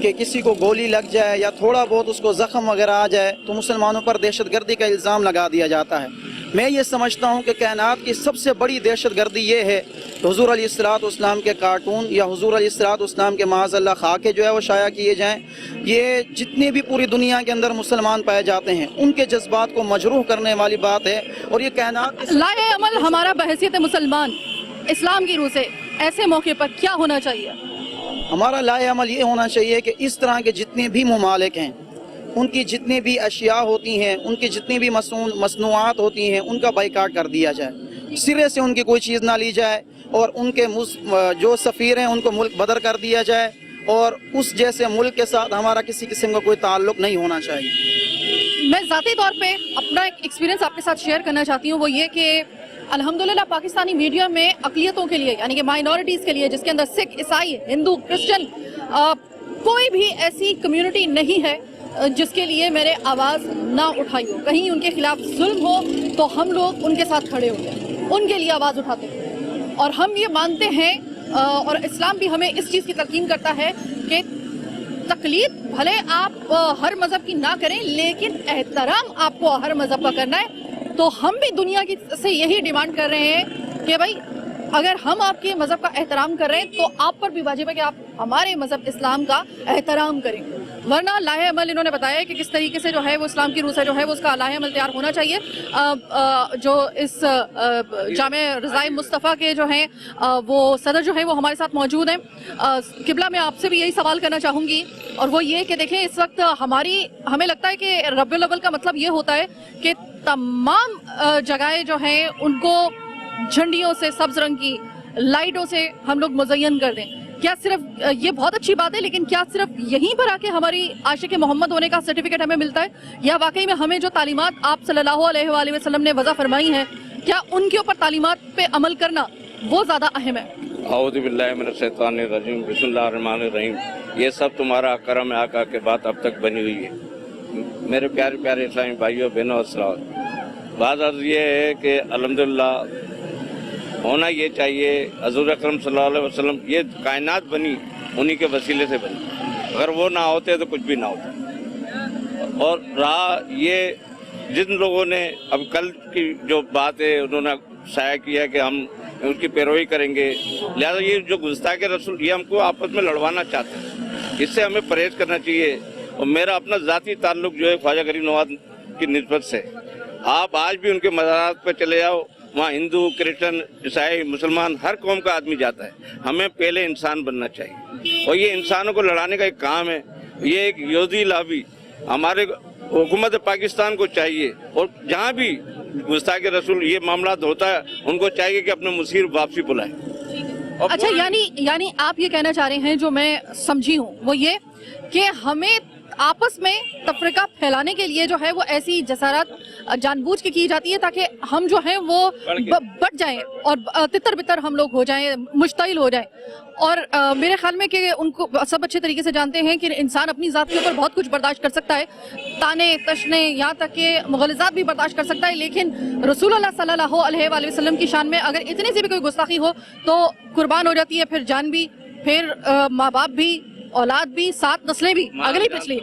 کہ کسی کو گولی لگ جائے یا تھوڑا بہت اس کو زخم وغیرہ آ جائے تو مسلمانوں پر دہشت گردی کا الزام لگا دیا جاتا ہے. میں یہ سمجھتا ہوں کہ کائنات کی سب سے بڑی دہشت گردی یہ ہے کہ حضور علیہ الصلوۃ والسلام کے کارٹون یا حضور علیہ الصلوۃ والسلام کے معاذ اللہ خاکے جو ہے وہ شائع کیے جائیں. یہ جتنے بھی پوری دنیا کے اندر مسلمان پائے جاتے ہیں ان کے جذبات کو مجروح کرنے والی بات ہے. اور یہ کائنات لائے عمل ہمارا بحیثیت مسلمان اسلام کی روح سے ایسے موقع پر کیا ہونا چاہیے؟ ہمارا لائے عمل یہ ہونا چاہیے کہ اس طرح کے جتنے بھی ممالک ہیں ان کی جتنی بھی اشیاء ہوتی ہیں, ان کی جتنی بھی مصنوعات ہوتی ہیں, ان کا بائیکاٹ کر دیا جائے. سرے سے ان کی کوئی چیز نہ لی جائے اور ان کے جو سفیر ہیں ان کو ملک بدر کر دیا جائے اور اس جیسے ملک کے ساتھ ہمارا کسی قسم کا کوئی تعلق نہیں ہونا چاہیے. میں ذاتی طور پہ اپنا ایک ایکسپیرینس آپ کے ساتھ شیئر کرنا چاہتی ہوں, وہ یہ کہ الحمدللہ پاکستانی میڈیا میں اقلیتوں کے لیے یعنی کہ مائنورٹیز کے لیے, جس کے اندر سکھ, عیسائی, ہندو, کرسچن, کوئی بھی ایسی کمیونٹی نہیں ہے جس کے لیے میں نے آواز نہ اٹھائی ہو. کہیں ان کے خلاف ظلم ہو تو ہم لوگ ان کے ساتھ کھڑے ہوتے ہیں, ان کے لیے آواز اٹھاتے ہیں. اور ہم یہ مانتے ہیں اور اسلام بھی ہمیں اس چیز کی تلقین کرتا ہے کہ تقلید بھلے آپ ہر مذہب کی نہ کریں لیکن احترام آپ کو ہر مذہب کا کرنا ہے. تو ہم بھی دنیا کی سے یہی ڈیمانڈ کر رہے ہیں کہ بھائی اگر ہم آپ کے مذہب کا احترام کر رہے ہیں تو آپ پر بھی واجب ہے کہ آپ ہمارے مذہب اسلام کا احترام کریں. ورنہ لاہے عمل انہوں نے بتایا کہ کس طریقے سے جو ہے وہ اسلام کی روح سے جو ہے وہ اس کا لاہے عمل تیار ہونا چاہیے. جو اس جامع رضائے مصطفیٰ کے جو ہیں وہ صدر جو ہے وہ ہمارے ساتھ موجود ہیں. قبلہ میں آپ سے بھی یہی سوال کرنا چاہوں گی اور وہ یہ کہ دیکھیں اس وقت ہمیں لگتا ہے کہ ربیع الاول کا مطلب یہ ہوتا ہے کہ تمام جگہیں جو ہیں ان کو جھنڈیوں سے, سبز رنگ کی لائٹوں سے ہم لوگ مزین کر دیں. کیا صرف یہ بہت اچھی بات ہے لیکن کیا صرف یہیں پر آ کے ہماری عاشق محمد ہونے کا سرٹیفکیٹ ہمیں ملتا ہے یا واقعی میں ہمیں جو تعلیمات آپ صلی اللہ علیہ وآلہ وسلم نے وضع فرمائی ہیں کیا ان کے اوپر تعلیمات پہ عمل کرنا وہ زیادہ اہم ہے؟ اعوذ باللہ من الشیطان الرجیم, بسم اللہ الرحمن الرحیم. یہ سب تمہارا کرم آقا کے بات اب تک بنی ہوئی ہے. میرے پیارے پیارے اسلامی بھائیوں بہنوں السلام. بات عرض یہ ہے کہ الحمدللہ ہونا یہ چاہیے. حضور اکرم صلی اللہ علیہ وسلم یہ کائنات بنی انہی کے وسیلے سے بنی, اگر وہ نہ ہوتے تو کچھ بھی نہ ہوتا. اور رہا یہ جن لوگوں نے اب کل کی جو بات ہے انہوں نے شائع کیا کہ ہم ان کی پیروی کریں گے, لہذا یہ جو گستاخ رسول یہ ہم کو آپس میں لڑوانا چاہتے ہیں, اس سے ہمیں پرہیز کرنا چاہیے. اور میرا اپنا ذاتی تعلق جو ہے خواجہ غریب نواز کی نسبت سے, آپ آج بھی ان کے مزارات پہ چلے جاؤ, وہاں ہندو, کرسچن, عیسائی, مسلمان ہر قوم کا آدمی جاتا ہے. ہمیں پہلے انسان بننا چاہیے اور یہ انسانوں کو لڑانے کا ایک کام ہے. یہ ایک یہودی لابی ہمارے حکومت پاکستان کو چاہیے اور جہاں بھی گستاخ رسول یہ معاملات ہوتا ہے ان کو چاہیے کہ اپنے مسیر واپسی بلائیں. اچھا, یعنی آپ یہ کہنا چاہ رہے ہیں جو میں سمجھی ہوں وہ یہ کہ ہمیں آپس میں تفرقہ پھیلانے کے لیے جو ہے وہ ایسی جسارت جان بوجھ کے کی جاتی ہے تاکہ ہم جو ہیں وہ بٹ جائیں اور تتر بتر ہم لوگ ہو جائیں, مشتعل ہو جائیں. اور میرے خیال میں کہ ان کو سب اچھے طریقے سے جانتے ہیں کہ انسان اپنی ذات کے اوپر بہت کچھ برداشت کر سکتا ہے, تانے تشنے یہاں تک کہ مغالطات بھی برداشت کر سکتا ہے, لیکن رسول اللہ صلی اللہ علیہ وآلہ وسلم کی شان میں اگر اتنی سی بھی کوئی گستاخی ہو تو قربان ہو جاتی ہے, پھر جان بھی, پھر ماں باپ بھی, اولاد بھی, 7 نسلیں بھی اگلی پچھلی.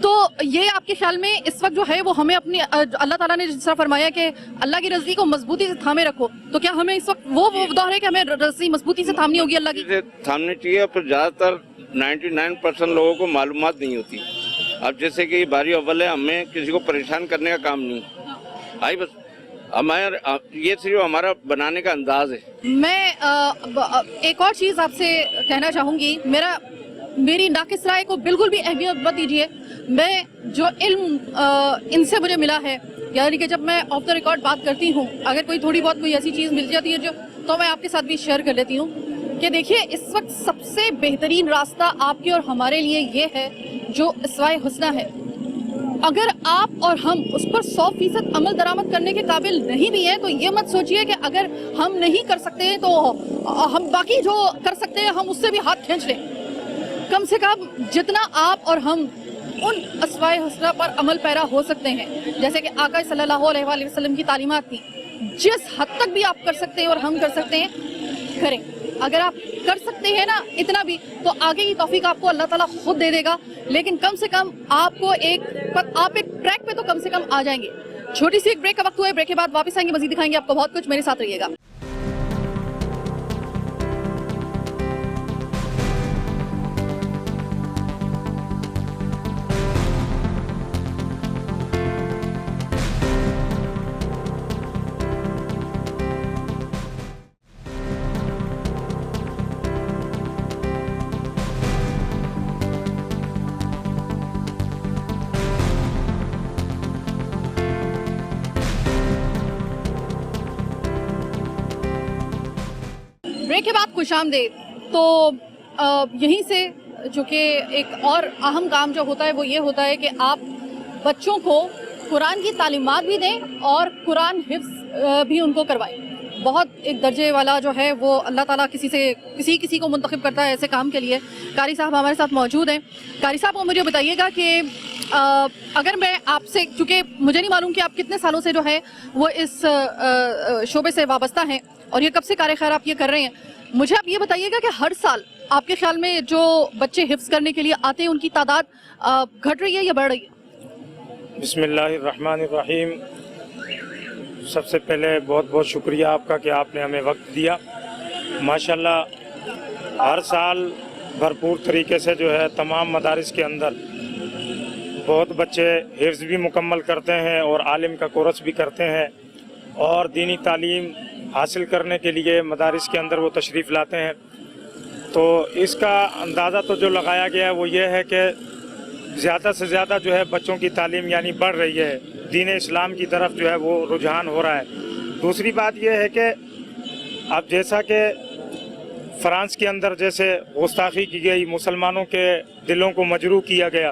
تو یہ آپ کے خیال میں اس وقت جو ہے وہ ہمیں اپنی اللہ تعالیٰ نے جس طرح فرمایا کہ اللہ کی رضی کو مضبوطی سے تھامے رکھو, تو کیا ہمیں اس وقت وہ دور ہے کہ ہمیں رضی مضبوطی سے تھامنی ہوگی, اللہ کی تھامنی چاہیے. پر زیادہ تر 99% لوگوں کو معلومات نہیں ہوتی. اب جیسے کہ باری اول ہے, ہمیں کسی کو پریشان کرنے کا کام نہیں آئی, بس ہمارا یہ صرف ہمارا بنانے کا انداز ہے. میں ایک اور چیز آپ سے کہنا چاہوں گی, میری ناقص رائے کو بالکل بھی اہمیت مت دیجیے. میں جو علم ان سے مجھے ملا ہے, یعنی کہ جب میں آف دا ریکارڈ بات کرتی ہوں, اگر کوئی ایسی چیز مل جاتی ہے تو میں آپ کے ساتھ بھی شیئر کر لیتی ہوں کہ دیکھیے اس وقت سب سے بہترین راستہ آپ کے اور ہمارے لیے یہ ہے جو اسوائے حسنہ ہے. اگر آپ اور ہم اس پر 100% عمل درآمد کرنے کے قابل نہیں بھی ہیں تو یہ مت سوچئے کہ اگر ہم نہیں کر سکتے تو ہم باقی جو کر سکتے ہیں ہم اس سے بھی ہاتھ کھینچ لیں. کم سے کم جتنا آپ اور ہم ان اسوائے حسنہ پر عمل پیرا ہو سکتے ہیں, جیسے کہ آقا صلی اللہ علیہ وآلہ وسلم کی تعلیمات تھی, جس حد تک بھی آپ کر سکتے ہیں اور ہم کر سکتے ہیں کریں. اگر آپ کر سکتے ہیں نا اتنا بھی تو آگے کی توفیق آپ کو اللہ تعالیٰ خود دے دے گا, لیکن کم سے کم آپ کو آپ ایک ٹریک پہ تو کم سے کم آ جائیں گے. چھوٹی سی ایک بریک کا وقت ہوا ہے, بریک کے بعد واپس آئیں گے, مزید دکھائیں گے آپ کو بہت کچھ, میرے ساتھ رہیے گا. بریک کے بعد خوش آمدید. تو یہیں سے جو کہ ایک اور اہم کام جو ہوتا ہے وہ یہ ہوتا ہے کہ آپ بچوں کو قرآن کی تعلیمات بھی دیں اور قرآن حفظ بھی ان کو کروائیں. بہت ایک درجے والا جو ہے وہ اللہ تعالیٰ کسی کو منتخب کرتا ہے ایسے کام کے لیے. قاری صاحب ہمارے ساتھ موجود ہیں. قاری صاحب کو مجھے بتائیے گا کہ اگر میں آپ سے, چونکہ مجھے نہیں معلوم کہ آپ کتنے سالوں سے جو ہے وہ اس شعبے سے وابستہ ہیں اور یہ کب سے کار خیر آپ یہ کر رہے ہیں, مجھے آپ یہ بتائیے گا کہ ہر سال آپ کے خیال میں جو بچے حفظ کرنے کے لیے آتے ہیں ان کی تعداد گھٹ رہی ہے یا بڑھ رہی ہے؟ بسم اللہ الرحمن الرحیم. سب سے پہلے بہت بہت شکریہ آپ کا کہ آپ نے ہمیں وقت دیا. ماشاءاللہ ہر سال بھرپور طریقے سے جو ہے تمام مدارس کے اندر بہت بچے حفظ بھی مکمل کرتے ہیں اور عالم کا کورس بھی کرتے ہیں اور دینی تعلیم حاصل کرنے کے لیے مدارس کے اندر وہ تشریف لاتے ہیں. تو اس کا اندازہ تو جو لگایا گیا ہے وہ یہ ہے کہ زیادہ سے زیادہ جو ہے بچوں کی تعلیم یعنی بڑھ رہی ہے, دین اسلام کی طرف جو ہے وہ رجحان ہو رہا ہے. دوسری بات یہ ہے کہ اب جیسا کہ فرانس کے اندر جیسے گستاخی کی گئی, مسلمانوں کے دلوں کو مجروح کیا گیا,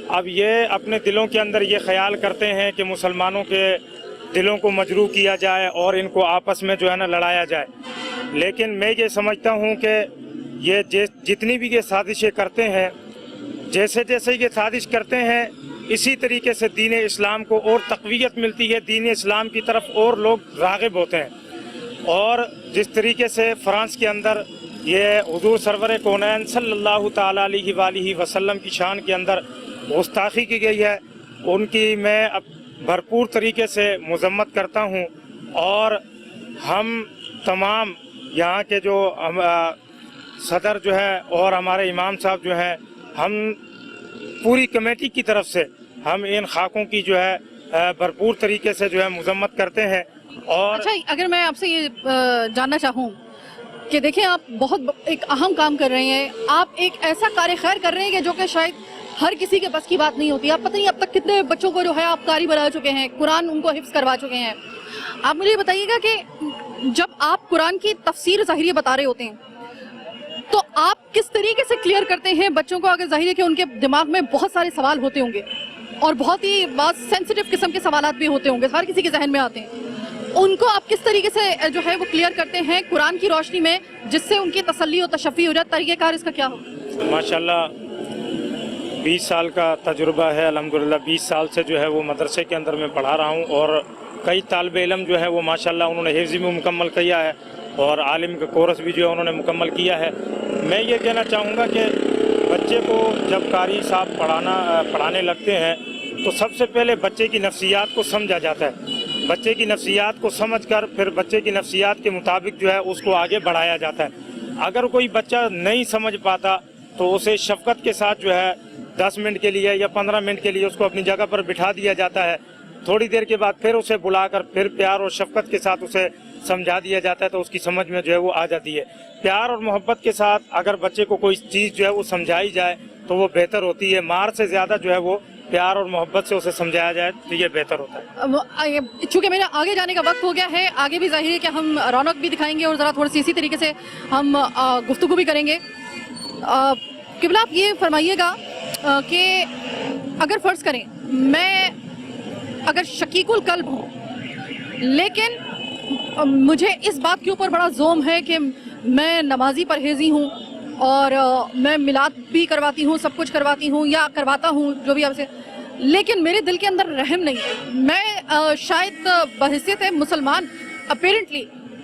اب یہ اپنے دلوں کے اندر یہ خیال کرتے ہیں کہ مسلمانوں کے دلوں کو مجروح کیا جائے اور ان کو آپس میں جو ہے نا لڑایا جائے. لیکن میں یہ سمجھتا ہوں کہ یہ جتنی بھی یہ سازشیں کرتے ہیں, جیسے جیسے یہ سازش کرتے ہیں اسی طریقے سے دین اسلام کو اور تقویت ملتی ہے, دین اسلام کی طرف اور لوگ راغب ہوتے ہیں. اور جس طریقے سے فرانس کے اندر یہ حضور سرور کونین صلی اللہ تعالیٰ علیہ وآلہ وسلم کی شان کے اندر گستاخی کی گئی ہے, ان کی میں بھرپور طریقے سے مذمت کرتا ہوں. اور ہم تمام یہاں کے جو صدر جو ہے اور ہمارے امام صاحب جو ہیں, ہم پوری کمیٹی کی طرف سے ہم ان خاکوں کی جو ہے بھرپور طریقے سے جو ہے مذمت کرتے ہیں. اور اچھا, اگر میں آپ سے یہ جاننا چاہوں کہ دیکھیں آپ بہت ایک اہم کام کر رہے ہیں, آپ ایک ایسا کار خیر کر رہے ہیں کہ جو کہ شاید ہر کسی کے بس کی بات نہیں ہوتی. آپ پتہ نہیں اب تک کتنے بچوں کو جو ہے آپ قاری بنا چکے ہیں, قرآن ان کو حفظ کروا چکے ہیں. آپ مجھے بتائیے گا کہ جب آپ قرآن کی تفسیر ظاہریہ بتا رہے ہوتے ہیں تو آپ کس طریقے سے کلیئر کرتے ہیں بچوں کو؟ اگر ظاہر ہے کہ ان کے دماغ میں بہت سارے سوال ہوتے ہوں گے اور بہت ہی سینسیٹیو قسم کے سوالات بھی ہوتے ہوں گے, ہر کسی کے ذہن میں آتے ہیں, ان کو آپ کس طریقے سے جو ہے وہ کلیئر کرتے ہیں قرآن کی روشنی میں جس سے ان کی تسلی و تشفی ہو جائے؟ طریقہ کار اس کا کیا ہو؟ ماشاءاللہ 20 سال کا تجربہ ہے الحمدللہ. 20 سال سے جو ہے وہ مدرسے کے اندر میں پڑھا رہا ہوں اور کئی طالب علم جو ہے وہ ماشاءاللہ انہوں نے حفظ بھی مکمل کیا ہے اور عالم کا کورس بھی جو ہے انہوں نے مکمل کیا ہے. میں یہ کہنا چاہوں گا کہ بچے کو جب قاری صاحب پڑھانے لگتے ہیں تو سب سے پہلے بچے کی نفسیات کو سمجھا جاتا ہے. بچے کی نفسیات کو سمجھ کر پھر بچے کی نفسیات کے مطابق جو ہے اس کو آگے بڑھایا جاتا ہے. اگر کوئی بچہ نہیں سمجھ پاتا تو اسے شفقت کے ساتھ جو ہے 10 منٹ کے لیے یا 15 منٹ کے لیے اس کو اپنی جگہ پر بٹھا دیا جاتا ہے. تھوڑی دیر کے بعد پھر اسے بلا کر پھر پیار اور شفقت کے ساتھ اسے سمجھا دیا جاتا ہے تو اس کی سمجھ میں جو ہے وہ آ جاتی ہے. پیار اور محبت کے ساتھ اگر بچے کو کوئی چیز جو ہے وہ سمجھائی جائے تو وہ بہتر ہوتی ہے. مار سے زیادہ جو ہے وہ پیار اور محبت سے اسے سمجھایا جائے تو یہ بہتر ہوتا ہے. چونکہ میرا آگے جانے کا وقت ہو گیا ہے, آگے بھی ظاہر ہے کہ ہم رونق بھی دکھائیں گے اور ذرا تھوڑی سی اسی طریقے سے ہم گفتگو بھی کریں گے. قبلہ آپ یہ فرمائیے گا کہ اگر فرض کریں میں اگر شقیق القلب ہوں لیکن مجھے اس بات کے اوپر بڑا زوم ہے کہ میں نمازی پرہیزی ہوں اور میں میلاد بھی کرواتی ہوں, سب کچھ کرواتی ہوں یا کرواتا ہوں جو بھی آپ سے, لیکن میرے دل کے اندر رحم نہیں ہے. میں شاید بحیثیت مسلمان اپیرنٹلی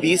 20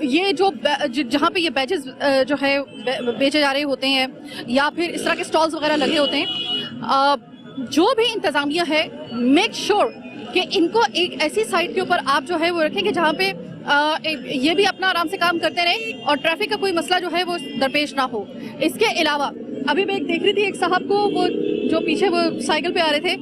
یہ جو جہاں پہ یہ بیچز جو ہے بیچے جا رہے ہوتے ہیں یا پھر اس طرح کے سٹالز وغیرہ لگے ہوتے ہیں، جو بھی انتظامیہ ہے میک شور کہ ان کو ایک ایسی سائٹ کے اوپر آپ جو ہے وہ رکھیں کہ جہاں پہ یہ بھی اپنا آرام سے کام کرتے رہیں اور ٹریفک کا کوئی مسئلہ جو ہے وہ درپیش نہ ہو۔ اس کے علاوہ ابھی میں ایک دیکھ رہی تھی ایک صاحب کو، وہ جو پیچھے وہ سائیکل پہ آ رہے تھے،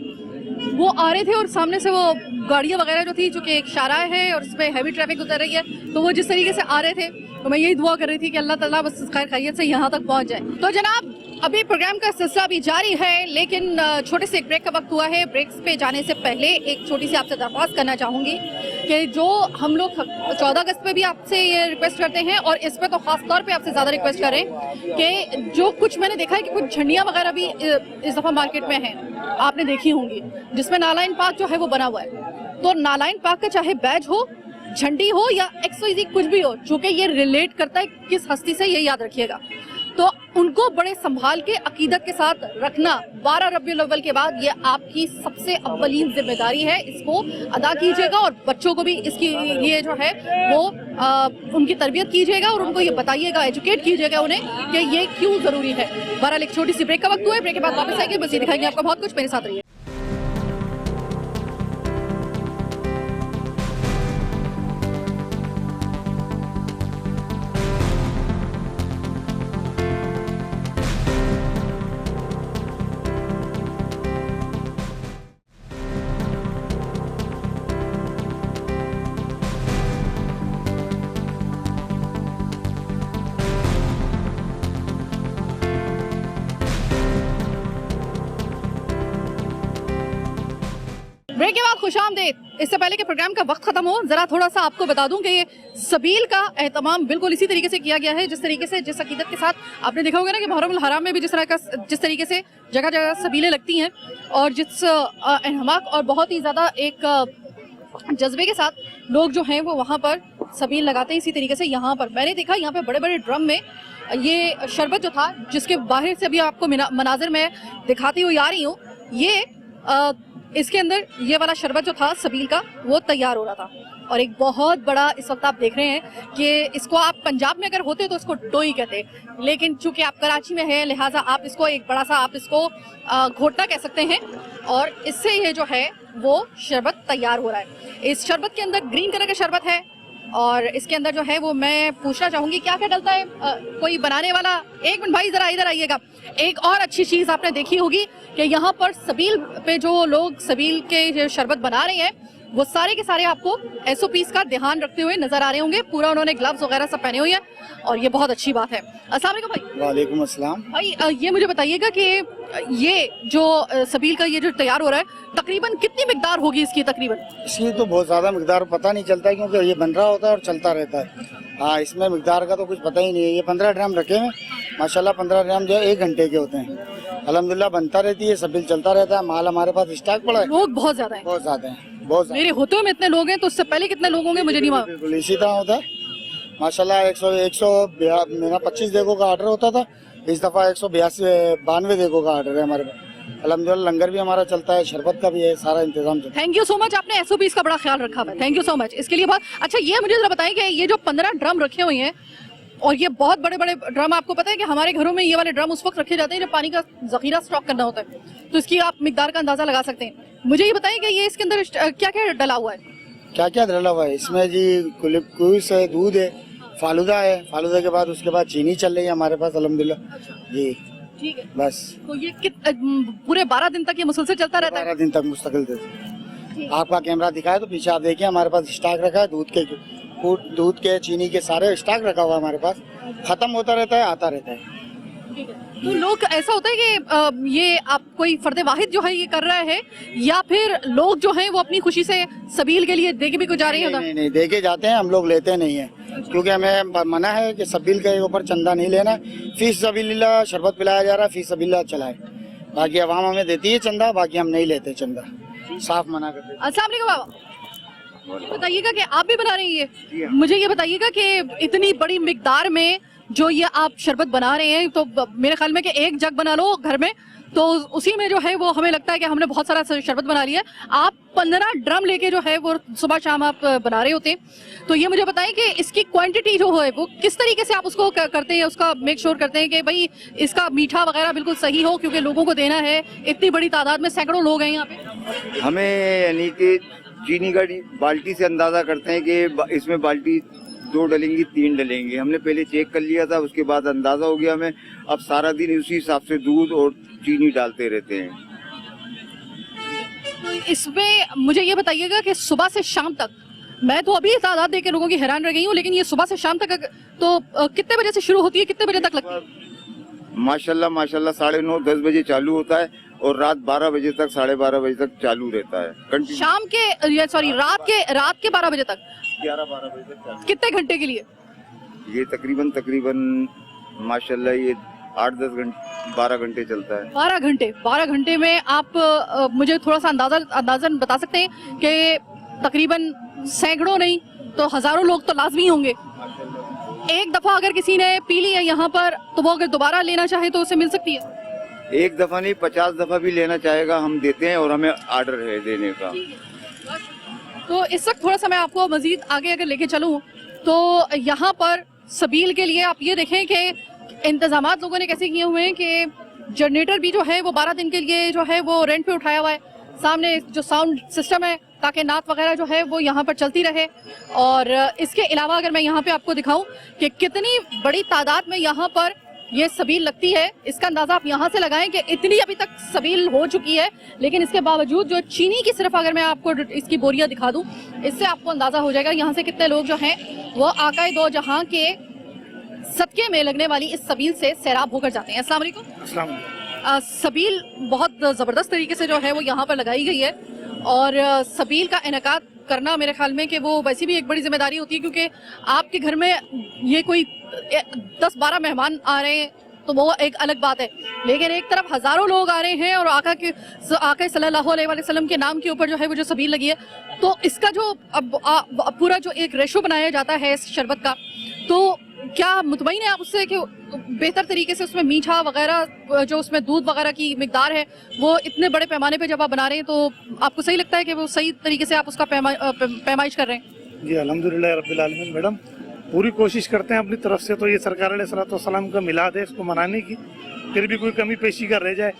وہ آ رہے تھے اور سامنے سے وہ گاڑیاں وغیرہ جو تھی، چونکہ ایک شاہراہ ہے اور اس پہ ہیوی ٹریفک گزر رہی ہے، تو وہ جس طریقے سے آ رہے تھے تو میں یہی دعا کر رہی تھی کہ اللہ تعالیٰ بس خیر خیریت سے یہاں تک پہنچ جائے۔ تو جناب ابھی پروگرام کا سلسلہ بھی جاری ہے، لیکن چھوٹے سے ایک بریک کا وقت ہوا ہے۔ بریکس پہ جانے سے پہلے ایک چھوٹی سی آپ سے درخواست کرنا چاہوں گی کہ جو ہم لوگ 14 اگست پہ بھی آپ سے یہ ریکویسٹ کرتے ہیں اور اس پہ تو خاص طور پہ آپ سے زیادہ ریکویسٹ کریں کہ جو کچھ میں نے دیکھا ہے کہ کچھ جھنڈیاں وغیرہ بھی اس دفعہ مارکیٹ میں ہیں، آپ نے دیکھی ہوں گی، جس میں نالائن پارک جو ہے وہ بنا ہوا ہے۔ تو نالائن پارک کا چاہے بیج ہو، جھنڈی ہو یا XYZ کچھ بھی ہو، چونکہ یہ ریلیٹ کرتا ہے کس ہستی سے، یہ یاد رکھیے گا، تو ان کو بڑے سنبھال کے عقیدت کے ساتھ رکھنا 12 ربیع الاول کے بعد یہ آپ کی سب سے اولین ذمہ داری ہے، اس کو ادا کیجیے گا اور بچوں کو بھی اس کی یہ جو ہے وہ ان کی تربیت کیجیے گا اور ان کو یہ بتائیے گا، ایجوکیٹ کیجیے گا انہیں کہ یہ کیوں ضروری ہے۔ بہرحال ایک چھوٹی سی بریک کا وقت ہوا ہے، بریک کے بعد واپس آئیں گے، بس یہ دکھائیں گے آپ کو بہت کچھ، میرے ساتھ رہیے۔ بریک کے بعد خوش آمدید۔ اس سے پہلے کہ پروگرام کا وقت ختم ہو، ذرا تھوڑا سا آپ کو بتا دوں کہ یہ سبیل کا اہتمام بالکل اسی طریقے سے کیا گیا ہے جس طریقے سے، جس عقیدت کے ساتھ آپ نے دیکھا ہوگا نا کہ محرم الحرام میں بھی جس طریقے سے جگہ جگہ سبیلیں لگتی ہیں اور جس انہماک اور بہت ہی زیادہ ایک جذبے کے ساتھ لوگ جو ہیں وہ وہاں پر سبیل لگاتے ہیں، اسی طریقے سے یہاں پر میں نے دیکھا یہاں پہ بڑے بڑے ڈرم میں یہ شربت جو تھا، جس کے باہر سے بھی آپ کو مناظر میں دکھاتی ہوئی آ رہی ہوں، یہ اس کے اندر یہ والا شربت جو تھا سبیل کا وہ تیار ہو رہا تھا اور ایک بہت بڑا اس وقت آپ دیکھ رہے ہیں کہ اس کو آپ پنجاب میں اگر ہوتے تو اس کو ڈوئی کہتے، لیکن چونکہ آپ کراچی میں ہیں لہٰذا آپ اس کو ایک بڑا سا آپ اس کو گھوٹنا کہہ سکتے ہیں اور اس سے یہ جو ہے وہ شربت تیار ہو رہا ہے۔ اس شربت کے اندر گرین کلر کا شربت ہے اور اس کے اندر جو ہے وہ میں پوچھنا چاہوں گی کیا کیا ڈلتا ہے کوئی بنانے والا؟ ایک منٹ بھائی ذرا ادھر آئیے گا۔ ایک اور اچھی چیز آپ نے دیکھی ہوگی کہ یہاں پر سبیل پہ جو لوگ سبیل کے شربت بنا رہے ہیں وہ سارے کے سارے آپ کو SOPs کا دھیان رکھتے ہوئے نظر آ رہے ہوں گے، پورا انہوں نے گلوز وغیرہ سب پہنے ہوئے ہیں اور یہ بہت اچھی بات ہے۔ السلام علیکم بھائی۔ وعلیکم السلام۔ بھائی یہ مجھے بتائیے گا کہ یہ جو سبیل کا یہ جو تیار ہو رہا ہے تقریباً کتنی مقدار ہوگی اس کی؟ تقریباً اس کی تو بہت زیادہ مقدار پتہ نہیں چلتا ہے کیونکہ یہ بن رہا ہوتا ہے اور چلتا رہتا ہے۔ ہاں اس میں مقدار کا تو کچھ پتہ ہی نہیں ہے۔ یہ 15 ڈرم رکھے ہیں ماشاءاللہ، 15 ڈرم جو ہے 1 گھنٹے کے ہوتے ہیں، الحمدللہ بنتا رہتی ہے، سبیل چلتا رہتا ہے، مال ہمارے پاس اسٹاک پڑا ہے، لوگ بہت زیادہ ہیں، بہت زیادہ ہیں، بہت زیادہ۔ میرے ہوتے میں اتنے لوگ ہیں تو اس سے پہلے کتنے لوگ ہوں گے مجھے نہیں معلوم۔ بالکل اسی طرح ہوتا ہے ماشاءاللہ۔ 125 دیگوں کا آرڈر ہوتا تھا، اس دفعہ 192 دیگوں کا آرڈر ہے ہمارے پاس، الحمدللہ۔ لنگر بھی ہمارا چلتا ہے، شربت کا بھی ہے، سارا انتظام چلتا ہے۔ تھینک یو سو مچ، آپ نے SOPs کا بڑا خیال رکھا ہے، تھینک یو سو مچ اس کے لیے۔ بہت اچھا، یہ مجھے ذرا بتائیں کہ یہ جو 15 ڈرم رکھے ہوئے ہیں اور یہ بہت بڑے بڑے ڈرم، آپ کو پتہ ہے کہ ہمارے گھروں میں یہ والے ڈرم اس وقت رکھے جاتے ہیں جب پانی کا ذخیرہ اسٹاک کرنا ہوتا ہے، تو اس کی آپ مقدار کا اندازہ لگا سکتے ہیں۔ مجھے یہ بتائیں کہ یہ اس کے اندر کیا کیا ڈلا ہوا ہے؟ کیا کیا ڈلا ہوا ہے اس میں؟ جی گلوکوز ہے، دودھ ہے، فالودہ ہے، فالودہ کے بعد اس کے بعد چینی چل رہی ہے ہمارے پاس الحمدللہ جی۔ ٹھیک ہے، بس تو یہ پورے 12 دن تک یہ مسلسل چلتا رہتا ہے؟ 12 دن تک مستقل دیتے۔ آپ کا کیمرہ دکھائے تو پیچھے آپ دیکھیں ہمارے پاس اسٹاک رکھا ہے، دودھ کے چینی کے سارے اسٹاک رکھا ہوا ہے ہمارے پاس، ختم ہوتا رہتا ہے، آتا رہتا ہے۔ تو لوگ ایسا ہوتا ہے کہ یہ آپ کوئی فرد واحد جو ہے یہ کر رہا ہے یا پھر لوگ جو ہیں وہ اپنی خوشی سے سبیل کے لیے دے کے بھی کچھ جا رہے ہیں؟ نہیں دے کے جاتے ہیں، ہم لوگ لیتے نہیں ہیں کیونکہ ہمیں منع ہے کہ سبیل کے اوپر چندہ نہیں لینا، فی سبیل اللہ شربت پلایا جا رہا ہے، فی سبیل اللہ چلائے، باقی عوام ہمیں دیتی ہے چندہ، باقی ہم نہیں لیتے چندہ، صاف منع کرتے ہیں۔ السلام علیکم بابا، مجھے بتائیے گا کہ آپ بھی بنا رہی ہیں، مجھے یہ بتائیے گا کہ اتنی بڑی مقدار میں جو یہ آپ شربت بنا رہے ہیں تو میرے خیال میں کہ ایک جگ بنا لو گھر میں تو اسی میں جو ہے وہ ہمیں لگتا ہے کہ ہم نے بہت سارا شربت بنا لیا ہے. آپ 15 ڈرم لے کے جو ہے وہ صبح شام آپ بنا رہے ہوتے ہیں. تو یہ مجھے بتائیں کہ اس کی کوانٹٹی جو ہے وہ کس طریقے سے آپ اس کو کرتے ہیں, اس کا میک شور کرتے ہیں کہ بھائی اس کا میٹھا وغیرہ بالکل صحیح ہو, کیونکہ لوگوں کو دینا ہے, اتنی بڑی تعداد میں سینکڑوں لوگ ہیں یہاں پہ. ہمیں یعنی کہ چینی کا بالٹی سے اندازہ کرتے ہیں کہ اس میں بالٹی 2 ڈلیں گی 3 ڈلیں گی. ہم نے پہلے چیک کر لیا تھا, اس کے بعد اندازہ ہو گیا ہمیں. اب سارا دن اسی حساب سے دودھ اور چینی ڈالتے رہتے ہیں. اس میں مجھے یہ بتائیے گا کہ صبح سے شام تک, میں تو ابھی تعداد دیکھ کے لوگوں کی حیران رہ گئی ہوں, لیکن یہ صبح سے شام تک تو کتنے بجے سے شروع ہوتی ہے, کتنے بجے تک لگتی ہے؟ ماشاءاللہ 9:30 10 بجے چالو ہوتا ہے اور رات 12 بجے تک 12:30 بجے تک چالو رہتا ہے. شام کے سوری رات کے 12 بجے تک, 11-12 بجے تک چالو. کتنے گھنٹے کے لیے؟ یہ تقریباً ماشاءاللہ یہ 8-10 گھنٹے 12 گھنٹے چلتا ہے. 12 گھنٹے میں آپ مجھے تھوڑا سا اندازاً بتا سکتے ہیں کہ تقریباً سینکڑوں نہیں تو ہزاروں لوگ تو لازمی ہوں گے. ایک دفعہ اگر کسی نے پی لی ہے یہاں پر تو وہ اگر دوبارہ لینا چاہے تو اسے مل سکتی ہے؟ ایک دفعہ نہیں 50 دفعہ بھی لینا چاہے گا ہم دیتے ہیں, اور ہمیں آرڈر ہے دینے کا. تو اس وقت تھوڑا سا میں آپ کو مزید آگے اگر لے کے چلوں تو یہاں پر سبیل کے لیے آپ یہ دیکھیں کہ انتظامات لوگوں نے کیسے کیے ہوئے ہیں کہ جنریٹر بھی جو ہے وہ 12 دن کے لیے جو ہے وہ رینٹ پہ اٹھایا ہوا ہے. سامنے جو ساؤنڈ سسٹم ہے تاکہ نعت وغیرہ جو ہے وہ یہاں پر چلتی رہے. اور اس کے علاوہ اگر میں یہاں پہ آپ کو دکھاؤں کہ کتنی بڑی تعداد میں یہاں پر یہ سبیل لگتی ہے, اس کا اندازہ آپ یہاں سے لگائیں کہ اتنی ابھی تک سبیل ہو چکی ہے. لیکن اس کے باوجود جو چینی کی صرف اگر میں آپ کو اس کی بوریاں دکھا دوں, اس سے آپ کو اندازہ ہو جائے گا یہاں سے کتنے لوگ جو ہیں وہ آقائے دو جہاں کے صدقے میں لگنے والی اس سبیل سے سیراب ہو کر جاتے ہیں. السلام علیکم. السلام علیکم. سبیل بہت زبردست طریقے سے جو ہے وہ یہاں پر لگائی گئی ہے, اور سبیل کا انعقاد کرنا میرے خیال میں کہ وہ ویسی بھی ایک بڑی ذمہ داری ہوتی ہے, کیونکہ آپ کے گھر میں یہ کوئی 10-12 مہمان آ رہے ہیں تو وہ ایک الگ بات ہے, لیکن ایک طرف ہزاروں لوگ آ رہے ہیں اور آقا صلی اللہ علیہ وسلم کے نام کے اوپر جو ہے وہ جو سبیل لگی ہے, تو اس کا جو پورا جو ایک ریشو بنایا جاتا ہے اس شربت کا, تو کیا مطمئن ہے آپ اس سے کہ بہتر طریقے سے اس میں میٹھا وغیرہ جو اس میں دودھ وغیرہ کی مقدار ہے وہ اتنے بڑے پیمانے پہ جب آپ بنا رہے ہیں تو آپ کو صحیح لگتا ہے کہ وہ صحیح طریقے سے آپ اس کا پیمائش کر رہے ہیں؟ جی الحمدللہ رب العالمین میڈم, پوری کوشش کرتے ہیں اپنی طرف سے. تو یہ سرکار علیہ الصلوۃ والسلام کا میلاد ہے, اس کو منانے کی, پھر بھی کوئی کمی پیشی کر رہ جائے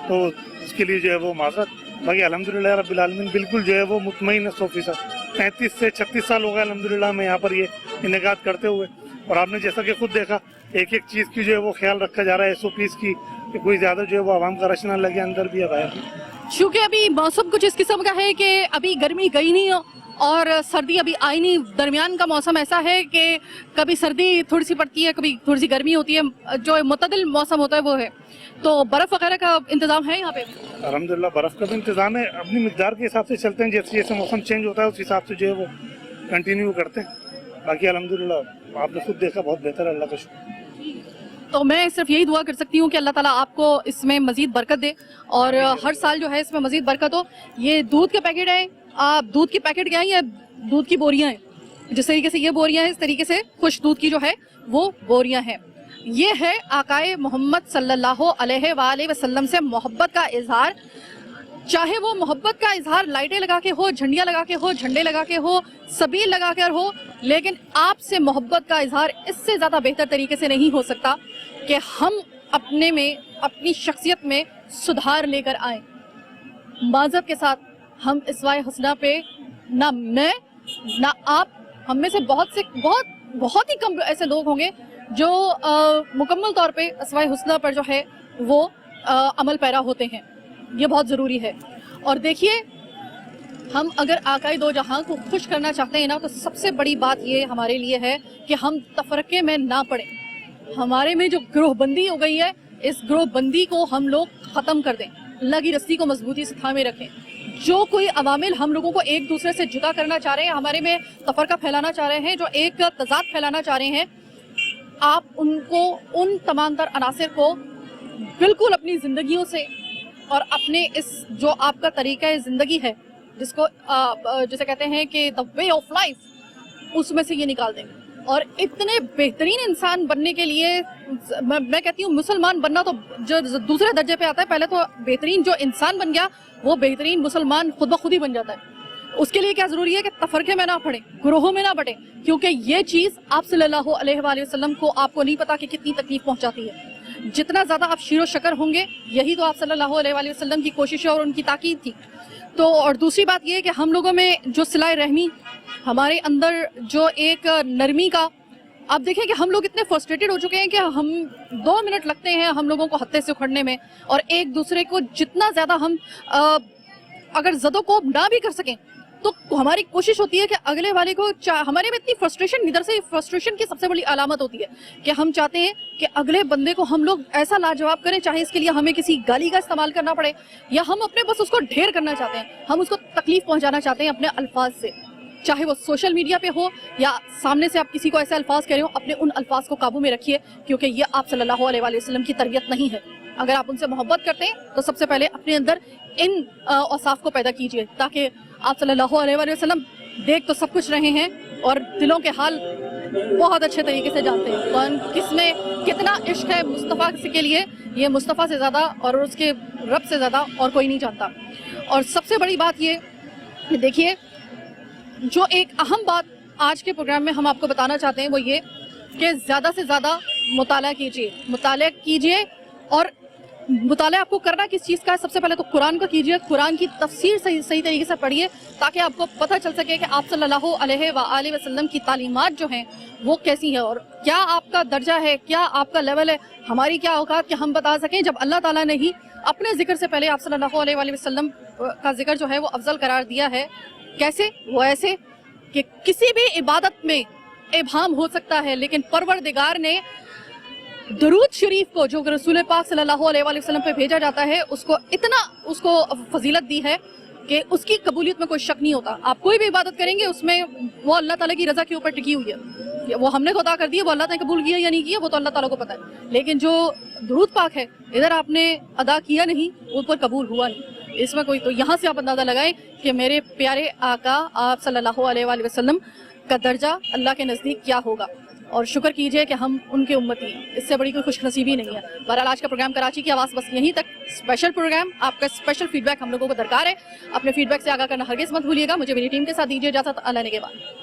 تو اس کے لیے جو ہے وہ معذرت. باقی الحمدللہ رب العالمین بالکل جو ہے وہ مطمئن ہے 100%. 35 سے 36 سال ہو گئے الحمدللہ میں یہاں پر یہ انعقاد کرتے ہوئے, اور آپ نے جیسا کہ خود دیکھا ایک چیز کی جو ہے وہ خیال رکھا جا رہا ہے SOPs کی, کہ کوئی زیادہ جو ہے وہ عوام کا رش نہ لگے اندر بھی باہر. چونکہ ابھی موسم کچھ اس قسم کا ہے کہ ابھی گرمی گئی نہیں اور سردی ابھی آئی نہیں, درمیان کا موسم ایسا ہے کہ کبھی سردی تھوڑی سی پڑتی ہے, کبھی تھوڑی سی گرمی ہوتی ہے, جو معتدل موسم ہوتا ہے وہ ہے. تو برف وغیرہ کا انتظام ہے یہاں پہ؟ الحمدللہ برف کا بھی انتظام ہے, اپنی مقدار کے حساب سے چلتے ہیں, جیسے جیسے موسم چینج ہوتا ہے اس حساب سے جو ہے وہ کنٹینیو کرتے ہیں. باقی الحمدللہ آپ نے خود دیکھا بہت بہتر ہے, اللہ کا شکر. تو میں صرف یہی دعا کر سکتی ہوں کہ اللہ تعالیٰ آپ کو اس میں مزید برکت دے اور ہر سال جو ہے اس میں مزید برکت ہو. یہ دودھ کے پیکٹ ہیں, آپ دودھ کی پیکٹ کیا ہیں یا دودھ کی بوریاں ہیں؟ جس طریقے سے یہ بوریاں ہیں اس طریقے سے خوش دودھ کی جو ہے وہ بوریاں ہیں. یہ ہے آقائے محمد صلی اللہ علیہ وآلہ وسلم سے محبت کا اظہار. چاہے وہ محبت کا اظہار لائٹیں لگا کے ہو, جھنڈیاں لگا کے ہو, جھنڈے لگا کے ہو, سبیل لگا کر ہو, لیکن آپ سے محبت کا اظہار اس سے زیادہ بہتر طریقے سے نہیں ہو سکتا کہ ہم اپنے میں اپنی شخصیت میں سدھار لے کر آئیں. معذرت کے ساتھ ہم اسوائے حسنہ پہ نہ میں نہ آپ, ہم میں سے بہت ہی کم ایسے لوگ ہوں گے جو مکمل طور پہ اسوائے حسنہ پر جو ہے وہ عمل پیرا ہوتے ہیں. یہ بہت ضروری ہے. اور دیکھیے ہم اگر آقائے دو جہاں کو خوش کرنا چاہتے ہیں نا, تو سب سے بڑی بات یہ ہمارے لیے ہے کہ ہم تفرقے میں نہ پڑیں. ہمارے میں جو گروہ بندی ہو گئی ہے, اس گروہ بندی کو ہم لوگ ختم کر دیں, اللہ کی رسی کو مضبوطی سے تھامے رکھیں. جو کوئی عوامل ہم لوگوں کو ایک دوسرے سے جدا کرنا چاہ رہے ہیں, ہمارے میں تفرقہ پھیلانا چاہ رہے ہیں, جو ایک تضاد پھیلانا چاہ رہے ہیں, آپ ان تمام تر عناصر کو بالکل اپنی زندگیوں سے اور اپنے اس جو آپ کا طریقہ زندگی ہے, جس کو جسے کہتے ہیں کہ دا وے آف لائف, اس میں سے یہ نکال دیں. اور اتنے بہترین انسان بننے کے لیے میں کہتی ہوں مسلمان بننا تو جو دوسرے درجے پہ آتا ہے، پہلے تو بہترین جو انسان بن گیا وہ بہترین مسلمان خود بخود ہی بن جاتا ہے. اس کے لیے کیا ضروری ہے کہ تفرقے میں نہ پڑے، گروہوں میں نہ بٹے، کیونکہ یہ چیز آپ صلی اللہ علیہ وآلہ وسلم کو آپ کو نہیں پتا کہ کتنی تکلیف پہنچاتی ہے. جتنا زیادہ آپ شیر و شکر ہوں گے، یہی تو آپ صلی اللہ علیہ وآلہ وسلم کی کوشش اور ان کی تاکید تھی. تو اور دوسری بات یہ کہ ہم لوگوں میں جو صلہ رحمی، ہمارے اندر جو ایک نرمی کا، آپ دیکھیں کہ ہم لوگ اتنے فرسٹریٹڈ ہو چکے ہیں کہ ہم 2 منٹ لگتے ہیں ہم لوگوں کو ہتھے سے اکھڑنے میں، اور ایک دوسرے کو جتنا زیادہ ہم اگر زد و کوب نہ بھی کر سکیں تو ہماری کوشش ہوتی ہے کہ اگلے والے کو ہمارے میں اتنی فرسٹریشن، ادھر سے فرسٹریشن کی سب سے بڑی علامت ہوتی ہے کہ ہم چاہتے ہیں کہ اگلے بندے کو ہم لوگ ایسا لاجواب کریں، چاہے اس کے لیے ہمیں کسی گالی کا استعمال کرنا پڑے یا ہم اپنے بس اس کو ڈھیر کرنا چاہتے ہیں، ہم اس کو تکلیف پہنچانا چاہتے ہیں اپنے الفاظ سے، چاہے وہ سوشل میڈیا پہ ہو یا سامنے سے آپ کسی کو ایسے الفاظ کہہ رہے ہو. اپنے ان الفاظ کو قابو میں رکھیے، کیونکہ یہ آپ صلی اللہ علیہ وآلہ وسلم کی تربیت نہیں ہے. اگر آپ ان سے محبت کرتے ہیں تو سب سے پہلے اپنے اندر ان اوصاف کو پیدا کیجیے، تاکہ آپ صلی اللہ علیہ وآلہ وسلم دیکھ تو سب کچھ رہے ہیں اور دلوں کے حال بہت اچھے طریقے سے جانتے ہیں. کون کس میں کتنا عشق ہے مصطفیٰ کے لیے، یہ مصطفیٰ سے زیادہ اور اس کے رب سے زیادہ اور کوئی نہیں جانتا. اور سب سے بڑی بات یہ کہ دیکھیے، جو ایک اہم بات آج کے پروگرام میں ہم آپ کو بتانا چاہتے ہیں وہ یہ کہ زیادہ سے زیادہ مطالعہ کیجیے. اور مطالعہ آپ کو کرنا کس چیز کا ہے؟ سب سے پہلے تو قرآن کا کیجیے، قرآن کی تفسیر صحیح طریقے سے پڑھیے، تاکہ آپ کو پتہ چل سکے کہ آپ صلی اللہ علیہ وآلہ وسلم کی تعلیمات جو ہیں وہ کیسی ہیں اور کیا آپ کا درجہ ہے، کیا آپ کا لیول ہے. ہماری کیا اوقات کہ ہم بتا سکیں جب اللہ تعالیٰ نے ہی اپنے ذکر سے پہلے آپ صلی اللہ علیہ وآلہ وسلم کا ذکر جو ہے وہ افضل قرار دیا ہے. کیسے؟ وہ ایسے کہ کسی بھی عبادت میں ابہام ہو سکتا ہے، لیکن پروردگار نے درود شریف کو جو رسول پاک صلی اللہ علیہ وآلہ وسلم پہ بھیجا جاتا ہے اس کو فضیلت دی ہے کہ اس کی قبولیت میں کوئی شک نہیں ہوتا. آپ کوئی بھی عبادت کریں گے اس میں وہ اللہ تعالیٰ کی رضا کے اوپر ٹکی ہوئی ہے. وہ ہم نے تو ادا کر دیا، وہ اللہ تعالیٰ نے قبول کیا یا نہیں کیا وہ تو اللہ تعالیٰ کو پتہ ہے. لیکن جو درود پاک ہے ادھر آپ نے ادا کیا نہیں، اوپر قبول ہوا نہیں. اس میں کوئی، تو یہاں سے آپ اندازہ لگائیں کہ میرے پیارے آقا آپ صلی اللہ علیہ وآلہ وسلم کا درجہ اللہ کے نزدیک کیا ہوگا. اور شکر کیجئے کہ ہم ان کے امتی ہیں، اس سے بڑی کوئی خوش نصیبی نہیں ہے. بہرحال آج کا پروگرام کراچی کی آواز بس یہیں تک. اسپیشل پروگرام، آپ کا اسپیشل فیڈ بیک ہم لوگوں کو درکار ہے. اپنے فیڈ بیک سے آگاہ کرنا ہرگز مت بھولیے گا. مجھے میری ٹیم کے ساتھ دیجیے اجازت. اللہ نے کے بعد.